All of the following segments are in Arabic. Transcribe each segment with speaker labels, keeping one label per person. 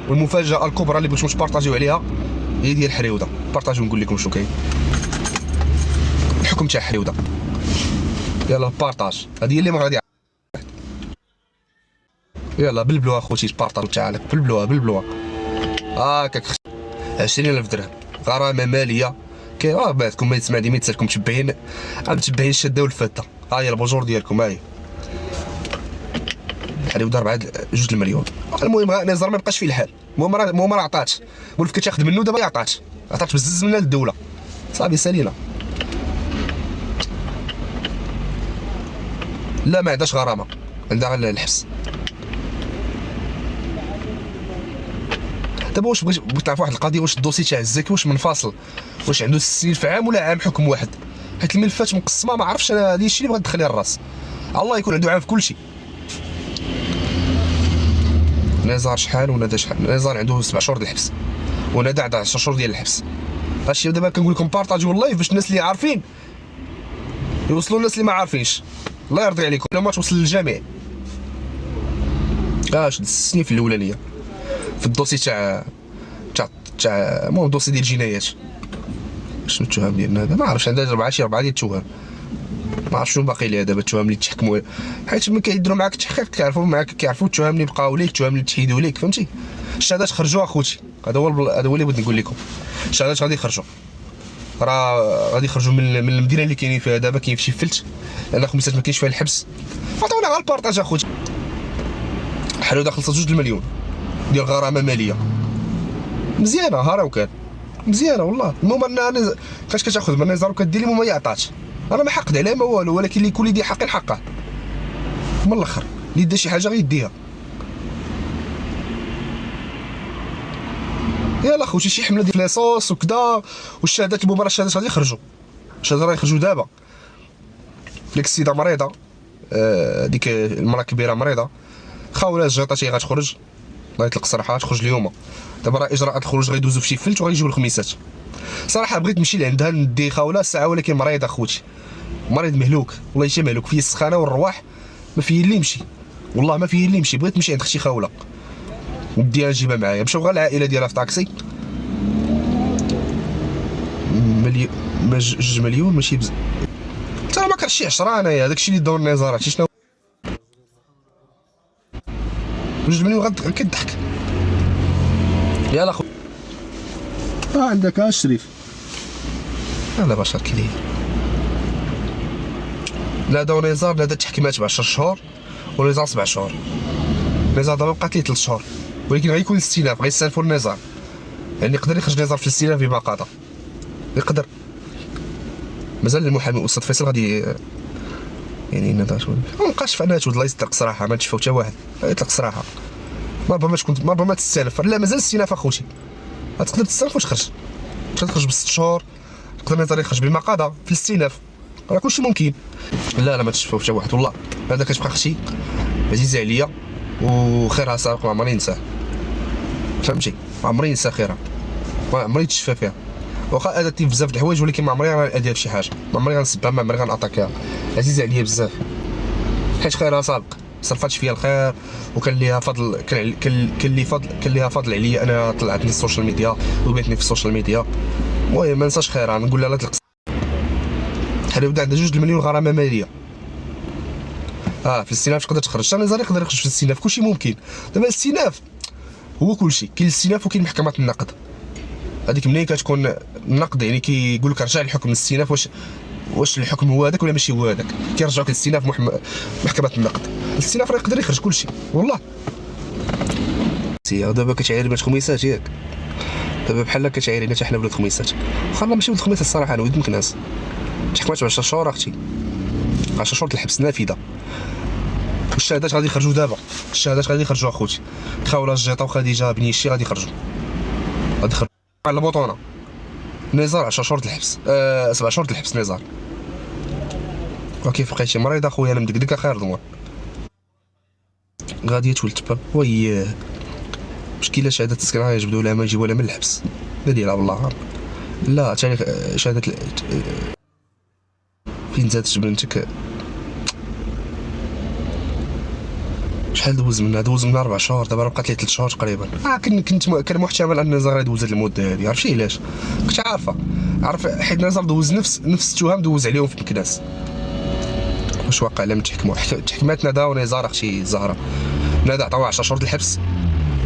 Speaker 1: والمفاجاه الكبرى اللي بغيتو تبارطاجيو عليها هي ديال حريوده. بارطاجيو نقول لكم شنو كاين الحكم تاع حريوده. يلا بارطاج، هذه هي اللي ما غادي. يلا بالبلوه اخوتي تبارطاج تاعك بالبلوه هاكاك. 20,000 درهم غرامه ماليه. كاين بعضكم ما يسمع ديما يتسالكم متبعين الشاده والفاده. ها هي البونجور ديالكم، ها هي حريوده 2 المليون. المهم نزار ما بقاش فيه الحال. المهم راه عطات ولف كتاخذ منه دابا عطات بزز منها للدوله صافي سالينا. لا ما عندهاش غرامه، عندها غير الحبس. دابا واش بغيت نعرف واحد القضيه، واش الدوسي تاع الزكي واش منفصل، واش عنده 6 سنين في عام ولا عام حكم واحد؟ حيت الملفات مقسمه ما عرفتش انا. هذا الشيء اللي بغيت ندخل ليه الراس. الله يكون عنده عام في كل شيء. نزار شحال ونادى شحال؟ نزار عنده 7 شهور ديال الحبس ونادى عنده 10 شهور ديال الحبس. هادشي دابا كنقول لكم بارطاجيو اللايف باش الناس اللي عارفين يوصلوا الناس اللي ما عارفينش. الله يرضي عليكم ما توصل للجميع. شد السنين الاولانيه في الدوسي تاع المهم الدوسي ديال الجنايات. شنو التهم ديالنا هذا؟ ما عرفتش. عندها 4 ديال التهم. ما عرفتش شنو باقي ليها دابا التهم اللي تحكموا، حيت ملي كيديروا معاك التحقيق كيعرفوا التهم اللي بقاو ليك، التهم اللي تحيدوا ليك، فهمتي؟ الشهادات خرجوا اخوتي. هذا هو اللي بغيت نقول لكم. الشهادات غادي يخرجوا، راه غادي يخرجوا من المدينه اللي كاينين فيها دابا. كاين في شي فلت لان خميسات ما كاينش فيها الحبس. عطونا غير البارطاج اخوتي. حريوده خلصت 2 المليون ديال غرامه ماليه مزيانه. ها راه كان مزيانه والله. المهم انا فاش كتاخذ من النظام وكدير لي ما يعطاتش. انا ما حقد عليه ما والو، ولكن اللي يكون يدي حقي حقه من الاخر. اللي دا شي حاجه غيديها. يلا خوتي شي حمله ديال ليصوص وكذا. والشهادات المباراه الشهادات غادي يخرجوا. الشهادات راه يخرجوا دابا. ديك السيده مريضه، ديك المراه كبيره مريضه، خاوله الجيطاتي غتخرج الله يطلق الصراحه. تخرج اليوم دابا. راه اجراءات الخروج غيدوزوا في شي فلت وغيجيو الخميسات. صراحه بغيت نمشي لعندها ندي خاوله الساعه، ولكن مريض اخوتي، مريض مهلوك والله شي مهلوك فيه السخانه والرواح. ما فيه اللي يمشي والله، ما فيه اللي يمشي. بغيت نمشي عند اختي خاوله نديها نجيبها معايا. مشاو غير العائله ديالها في طاكسي. ما 2 مليون ماشي بزاف. حتى ما كرهتش شي 10 انايا. داكشي اللي دور النظاره عرفتي شنو 2 مليون كضحك. يلا خو عندك الشريف. لا بشر كي داير. لا داو نزار لا التحكيمات ب 10 شهور ونزار 7 شهور. نزار دابا بقات ليه 3 شهور، ولكن غيكون الاستئناف غيستانفوا النزار. يعني يقدر يخرج نزار في الاستئناف بما قضى. يقدر. مازال المحامي الاستاذ فيصل غادي يعني نضاش ما نبقاش في انها تود. الله يصدق صراحه ما تشفاو حتى واحد. يطلق الصراحه ما ربما ما تستلف. لا مازال الاستئناف اخوتي. غتقدر تستلف وتخرج. تخرج ب 6 شهور. يقدر نزار يخرج بما قضى في الاستئناف. راه كلشي ممكن. لا ما تشفاو حتى واحد والله. هذا كتبقى اختي عزيزه عليا وخيرها سابق ما عمري ننساه. فهمتي؟ ما عمري ننسى خيرها، ما عمري تشفى فيها. واخا اداتني بزاف د الحوايج ولكن ما عمري غنأذيها بشي حاجه. ما عمري غنسبها، ما عمري غنعطاكيها. عزيزه عليا بزاف حيت خيرها سابق. صرفات فيا الخير وكان ليها فضل. كان ليها فضل عليا. انا طلعتني في السوشيال ميديا وبيتني في السوشيال ميديا. المهم ما ننساش خيرها. نقول لها لا تلقى حريوده عندها 2 المليون غرامه ماليه. في الاستئناف تقدر تخرج. حتى نزار يقدر يخرج في الاستئناف. كلشي ممكن. دابا الاستئناف هو كلشي. كاين الاستئناف وكاين محكمه النقد. هذيك منين كتكون النقد يعني كيقول لك رجع الحكم للاستئناف. واش الحكم هو هذاك ولا ماشي هو هذاك. كيرجعوك للاستئناف محكمه النقد. الاستئناف راه يقدر يخرج كلشي والله. دابا كتعاير بنت خميسات ياك. دابا بحال كتعايرينا حتى حنا ولاد خميسات. واخا ماشي ولاد خميسات الصراحه. انا ولد مكناس. تحكمات ب 10 شهور اختي. 10 شهور الحبس نافذه. والشهادات غادي يخرجوا دابا. الشهادات غادي يخرجوا اخوتي. خاوله الجيطه وخديجه بنيشي غادي يخرجوا. على البطونه. نزار 10 شهور الحبس. 7 شهور الحبس نزار. وكيف بقيتي مريض اخويا انا مدقدق خير ضمور. غادي تولد تبا وي مشكله. شهاده التسكين غيجبدوا لها ما يجيبوا لها من الحبس. لا ديالها والله. لا تاريخ شهاده فين زادت بنتك. شحال دوز من 4 شهور، دابا راه بقات ليه 3 شهور تقريبا. كان محتمل ان نزار يدوز هاد المده هادي. عرفتي علاش؟ كنت عارف حيت نزار دوز نفس التهم دوز عليهم في مكناس. واش واقع لم تحكموا تحكمات ندى ونزار اختي الزهراء. ندى عطاوها 10 شهور الحبس.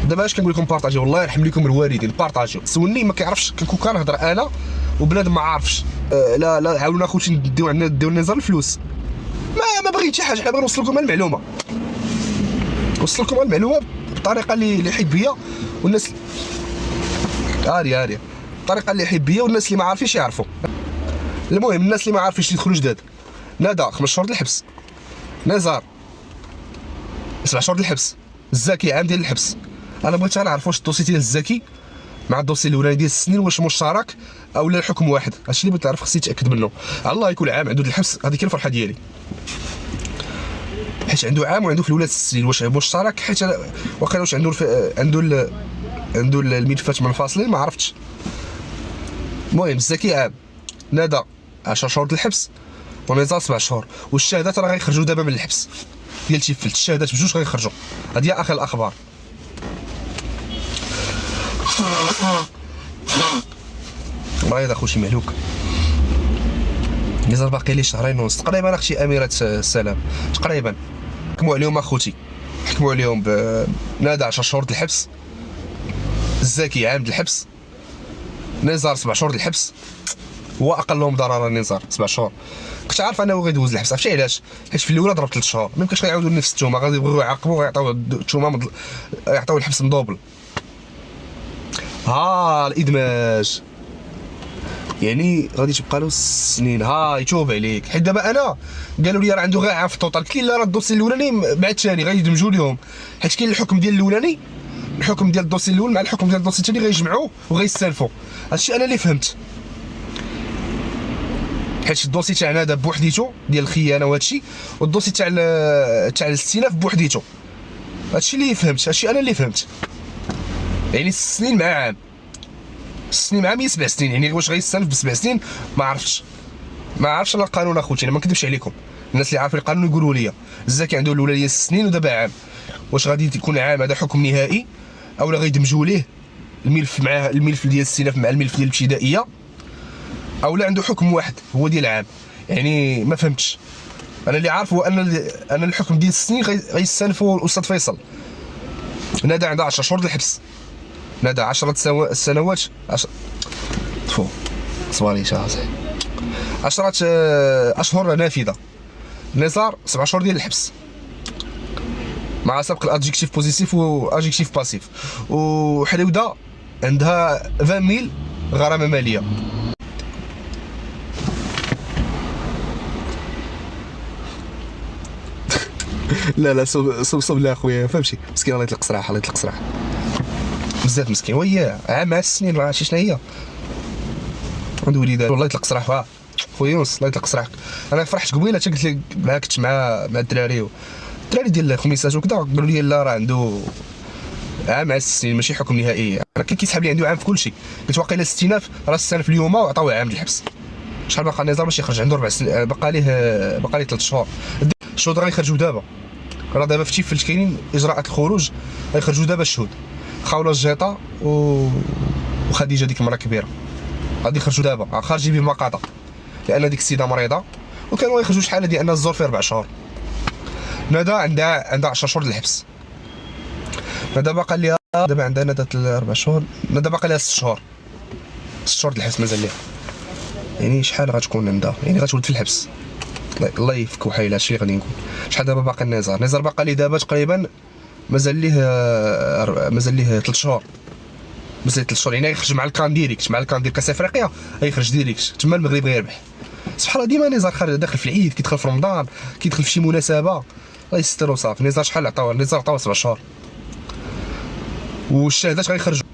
Speaker 1: دابا اش كنقول لكم بارطاجيو، والله يرحم لكم الوالدين بارطاجيو. سولني ما كيعرفش، كنكون كنهضر انا وبنادم ما عارفش. لا عاونونا اخوتي نديو النزار الفلوس. ما بغيت شي حاجه، حنا بغينا نوصل لكم المعلومه، وصل لكم المعلومه بطريقه اللي حبيه والناس هادي الطريقه اللي حبيه والناس اللي ما عارفينش يعرفوا. المهم الناس اللي ما عارفينش يدخلوا جداد. ندى 5 شهور الحبس، نزار 7 شهور الحبس، الزكي عام ديال الحبس. انا بغيت نعرف واش الدوسي ديال الزكي مع الدوسي الاولاني ديال السنين واش مشترك او لا الحكم واحد. هادشي اللي بغيت نعرف، خصني نتاكد منه. على الله يكون عام عنده الحبس، هذيك هي الفرحه ديالي، حيت عنده عام وعنده في الولاد السنين واش مشترك. حيت واخا واش عنده الملفات منفصلين ما عرفتش. المهم الزكي عام، ندى 10 شهور الحبس، ونزار 7 شهور. والشهادات راه غيخرجوا دابا من الحبس ديال تيفلت، الشهادات بجوج غيخرجوا. هادي هي اخر الاخبار. مريض اخوتي مهلوك. نزار باقي ليه شهرين ونص تقريبا اختي اميره السلام تقريبا. حكموا عليهم اخوتي، حكموا عليهم بنادى 10 شهور الحبس، الزكي عام الحبس، نزار 7 شهور الحبس. هو اقلهم ضررا نزار 7 شهور. كنت عارف انه غيدوز الحبس. عرفتي علاش؟ حيت في الاولى ضرب 3 شهور، ما يمكنش غيعاودوا نفس التهمه، غادي يبغيو يعاقبوه ويعطيوه التهمه، يعطيوه الحبس مدوبل. الادماج يعني غادي تبقى له سنين. يتوب عليك. حيت دابا انا قالوا لي راه عنده غير عام في التوتال. قلت لي لا، راه الدوسي الاولاني مع الثاني غيدمجوا لهم، حيت كاين الحكم ديال الاولاني، الحكم ديال الدوسي الاول مع الحكم ديال الدوسي الثاني غيجمعوه وغيستلفوا. هادشي انا اللي فهمت، حيت الدوسي تاع ندى بوحديتو ديال الخيانه وهادشي، والدوسي تاع الاستئناف بوحديتو. هادشي اللي فهمت، هادشي انا اللي فهمت. يعني السنين مع عام، السنين مع عام هي 7 سنين. يعني واش غيستلف ب7 سنين ما عرفتش انا القانون اخوتي. انا ما نكذبش عليكم، الناس اللي عارفين القانون يقولوا لي. الزكي عنده الاولى ديال 6 سنين ودابا عام. واش غادي يكون عام هذا حكم نهائي او لا غيدمجوا ليه الملف مع الملف ديال الاستئناف مع الملف ديال الابتدائيه، او لا عنده حكم واحد هو ديال عام؟ يعني ما فهمتش. انا اللي عارف هو ان الحكم ديال 6 سنين غيستنفوا الاستاذ فيصل. ندى عندها 10 شهور الحبس، ندى 10 سنوات تفو صوالي شاصي 10 اشهر نافذه. نزار 7 شهور ديال الحبس مع سبق الادجيكتيف بوزيتيف وادجيكتيف باسيف. وحليوده عندها 20,000 غرامه ماليه. لا صوب لا اخويا، فهمتي مسكين الله يطلق صراحه، الله يطلق صراحه بزاف مسكين. وياه عام مع السنين راه شي شنو هي عنده وليدات. والله يطلق صراحه خويا يونس، الله يطلق صراحك. انا فرحت قبيله حتى قلت لك معاك، كنت مع الدراري ديال الخميسات وكذا، قالوا لي لا راه عنده عام مع السنين ماشي حكم نهائي. راه كيسحب لي عنده عام في كل شيء. قلت واقيلا استئناف راه استنف اليوم وعطاوه عام الحبس. شحال باقا النظام باش يخرج؟ عنده 4 سنين، باقا ليه 3 شهور. الشهود غيخرجوا دابا، راه دابا في تيفلت كاينين اجراءات الخروج، غيخرجوا دابا الشهود. خاوله الجيطه وخديجه ديك المراه كبيره غادي يخرجوا دابا، خارجين بمقاطع لان ديك السيده مريضه، وكانوا يخرجوا شحال ديال ان الزور في 4 شهور. ندى عندها 10 شهور الحبس. ندى باقا ليها دابا عندها ندى 4 شهور، ندى باقا ليها 6 شهور. 6 شهور الحبس مازال ليها. يعني شحال غتكون عندها؟ يعني غتولد في الحبس. الله يفك وحيل. هادشي اللي غادي نقول. شحال دابا باقي النزار باقا ليه دابا تقريبا مازال ليه 3 شهور. مازال 3 شهور. يعني غيخرج مع الكان ديريكت، مع الكان ديال كاس افريقيا غيخرج ديريكت تما المغرب غيربح. سبحان الله ديما نزار داخل في العيد، كيدخل في رمضان، كيدخل في شي مناسبه، الله يستر وصافي. نزار شحال عطاوه؟ نزار عطاوه 7 شهور والشهادات غيخرجوا.